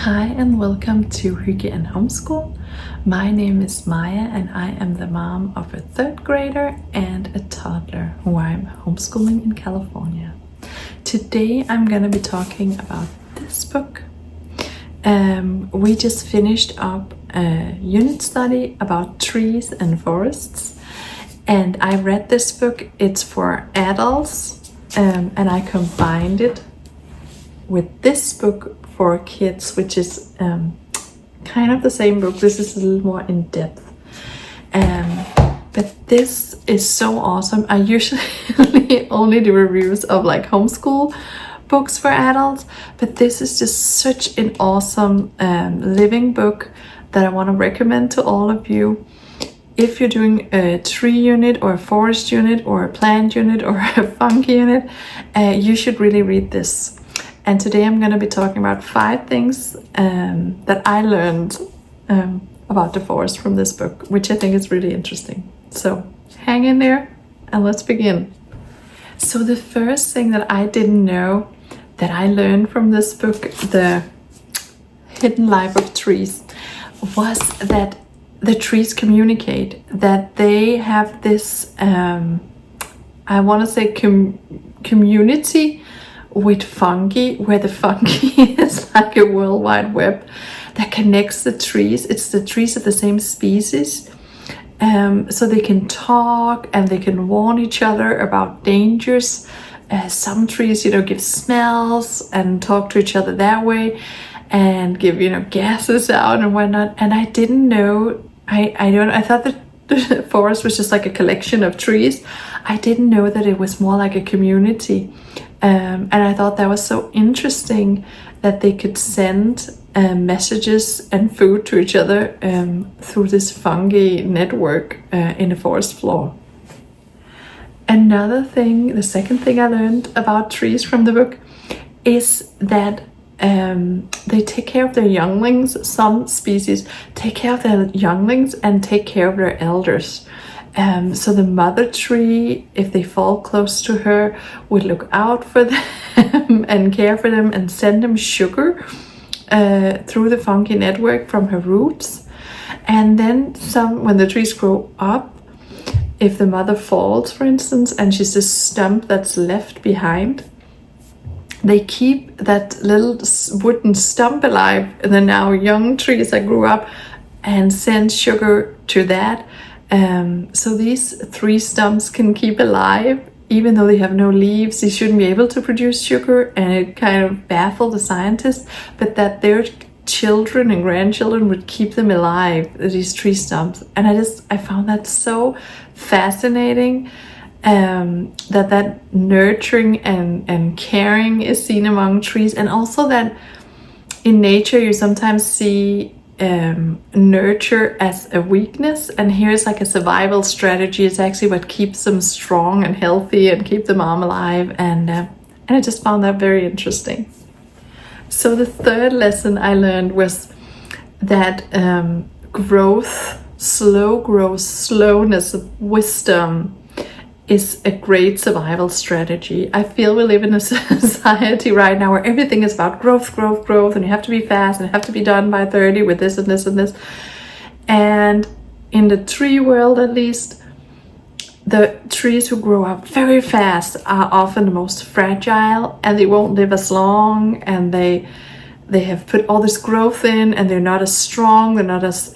Hi and welcome to Hygge and Homeschool. My name is Maya and I am the mom of a third grader and a toddler who I'm homeschooling in California. Today I'm going to be talking about this book. We just finished up a unit study about trees and forests, and I read this book. It's for adults, and I combined it with this book for kids, which is kind of the same book. This is a little more in depth, but this is so awesome. I usually only do reviews of like homeschool books for adults, but this is just such an awesome living book that I want to recommend to all of you. If you're doing a tree unit or a forest unit or a plant unit or a funky unit, you should really read this. And today I'm going to be talking about 5 things that I learned about the forest from this book, which I think is really interesting. So hang in there and let's begin. So the first thing that I didn't know that I learned from this book, The Hidden Life of Trees, was that the trees communicate, that they have this, I want to say community with fungi, where the fungi is like a world wide web that connects the trees. It's the trees of the same species, so they can talk and they can warn each other about dangers. Some trees, give smells and talk to each other that way, and give gases out and whatnot. And I didn't know. I thought that the forest was just like a collection of trees. I didn't know that it was more like a community. And I thought that was so interesting that they could send messages and food to each other through this fungi network in the forest floor. Another thing, the second thing I learned about trees from the book is that they take care of their younglings. Some species take care of their younglings and take care of their elders. So the mother tree, if they fall close to her, would look out for them and care for them and send them sugar through the fungi network from her roots. And then when the trees grow up, if the mother falls, for instance, and she's a stump that's left behind, they keep that little wooden stump alive, the now young trees that grew up, and send sugar to that. So these 3 stumps can keep alive, even though they have no leaves. They shouldn't be able to produce sugar, and it kind of baffled the scientists, but that their children and grandchildren would keep them alive, these tree stumps. And I found that so fascinating, that nurturing and caring is seen among trees, and also that in nature you sometimes see nurture as a weakness, and here's like a survival strategy. It's actually what keeps them strong and healthy and keep the mom alive, and I just found that very interesting. So the third lesson I learned was that slow growth, slowness of wisdom is a great survival strategy. I feel we live in a society right now where everything is about growth, and you have to be fast and you have to be done by 30 with this and this and this. And in the tree world, at least, the trees who grow up very fast are often the most fragile, and they won't live as long, and they have put all this growth in, and they're not as strong, they're not as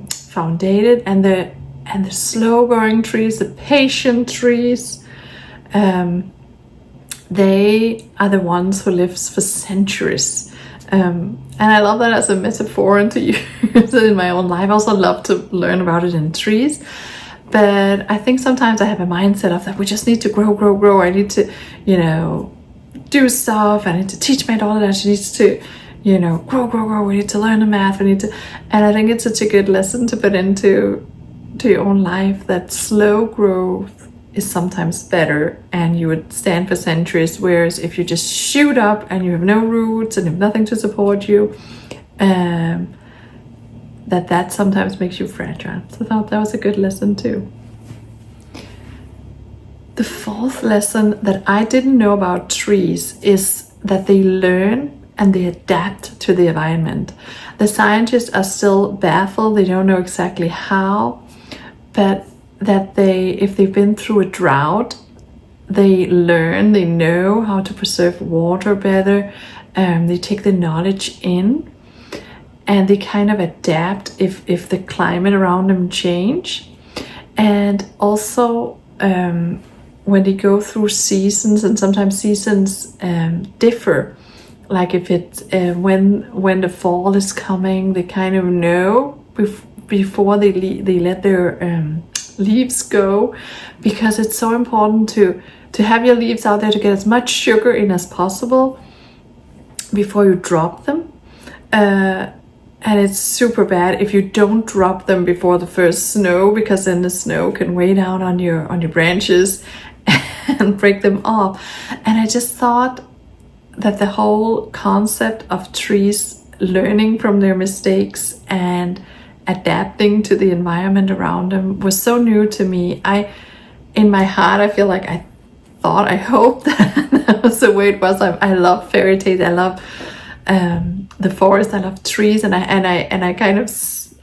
foundated, and the slow-growing trees, the patient trees, they are the ones who live for centuries. And I love that as a metaphor, and to use it in my own life. I also love to learn about it in trees. But I think sometimes I have a mindset of that we just need to grow. I need to, do stuff. I need to teach my daughter that she needs to, grow. We need to learn the math. And I think it's such a good lesson to put into your own life, that slow growth is sometimes better and you would stand for centuries, whereas if you just shoot up and you have no roots and have nothing to support you, that sometimes makes you fragile. So I thought that was a good lesson too. The fourth lesson that I didn't know about trees is that they learn and they adapt to the environment. The scientists are still baffled. They don't know exactly how, but that if they've been through a drought, they know how to preserve water better. They take the knowledge in, and they kind of adapt if the climate around them change. And also when they go through seasons, and sometimes seasons differ, like if it's when the fall is coming, they kind of know before they let their leaves go, because it's so important to have your leaves out there to get as much sugar in as possible before you drop them. And it's super bad if you don't drop them before the first snow, because then the snow can weigh down on your branches and break them off. And I just thought that the whole concept of trees learning from their mistakes and adapting to the environment around them was so new to me. In my heart, I feel like I hope that was the way it was. I love fairy tales. I love the forest. I love trees, and I kind of,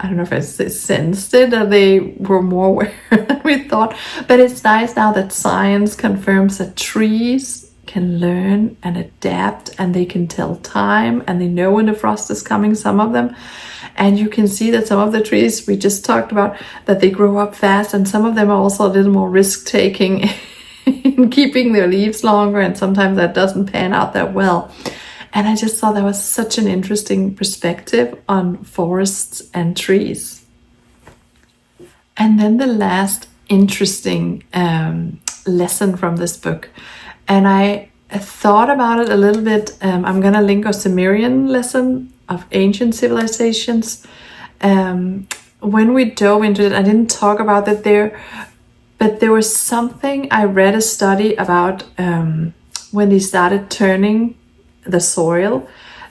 I don't know if I sensed it, that they were more aware than we thought. But it's nice now that science confirms that trees can learn and adapt, and they can tell time, and they know when the frost is coming, some of them. And you can see that some of the trees we just talked about, that they grow up fast, and some of them are also a little more risk-taking in keeping their leaves longer, and sometimes that doesn't pan out that well. And I just thought that was such an interesting perspective on forests and trees. And then the last interesting lesson from this book, and I thought about it a little bit. I'm going to link a Sumerian lesson of ancient civilizations. When we dove into it, I didn't talk about that there, but there was something, I read a study about when they started turning the soil,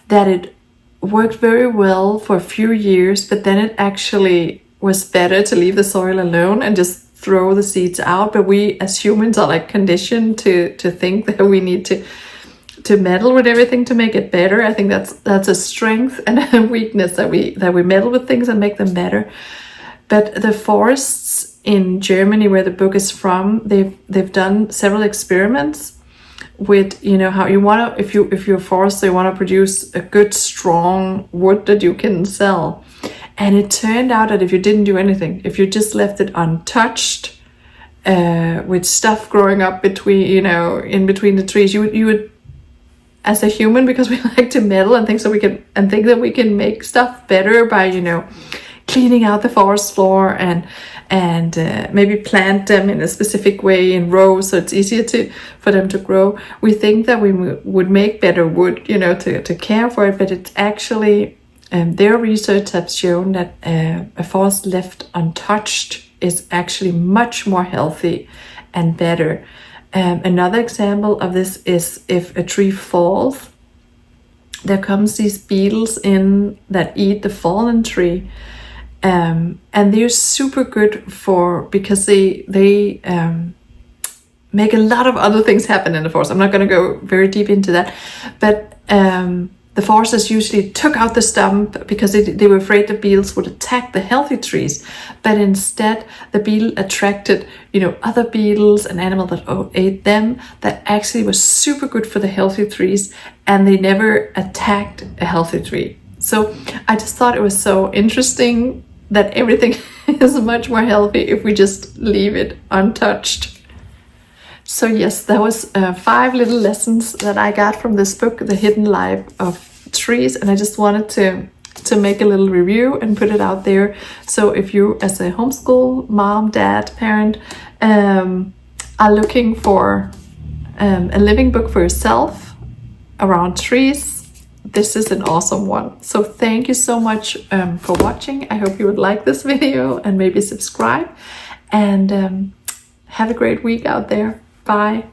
that it worked very well for a few years, but then it actually was better to leave the soil alone and just throw the seeds out. But we as humans are like conditioned to think that we need to meddle with everything to make it better. I think that's a strength and a weakness, that we meddle with things and make them better. But the forests in Germany, where the book is from, they've done several experiments with, how you want to, if you're a forester, you want to produce a good strong wood that you can sell. And it turned out that if you didn't do anything, if you just left it untouched, with stuff growing up between, in between the trees, you would, as a human, because we like to meddle and think that we can make stuff better by, cleaning out the forest floor and maybe plant them in a specific way in rows so it's easier for them to grow. We think that we would make better wood, to care for it, but it's actually, their research has shown that a forest left untouched is actually much more healthy and better. Another example of this is if a tree falls, there comes these beetles in that eat the fallen tree. And they're super good because they make a lot of other things happen in the forest. I'm not going to go very deep into that, but the foresters usually took out the stump because they were afraid the beetles would attack the healthy trees. But instead, the beetle attracted, other beetles and animals that ate them, that actually was super good for the healthy trees, and they never attacked a healthy tree. So I just thought it was so interesting that everything is much more healthy if we just leave it untouched. So yes, that was 5 little lessons that I got from this book, The Hidden Life of Trees, and I just wanted to make a little review and put it out there. So if you, as a homeschool mom, dad, parent, are looking for a living book for yourself around trees, this is an awesome one. So thank you so much for watching. I hope you would like this video and maybe subscribe, and have a great week out there. Bye.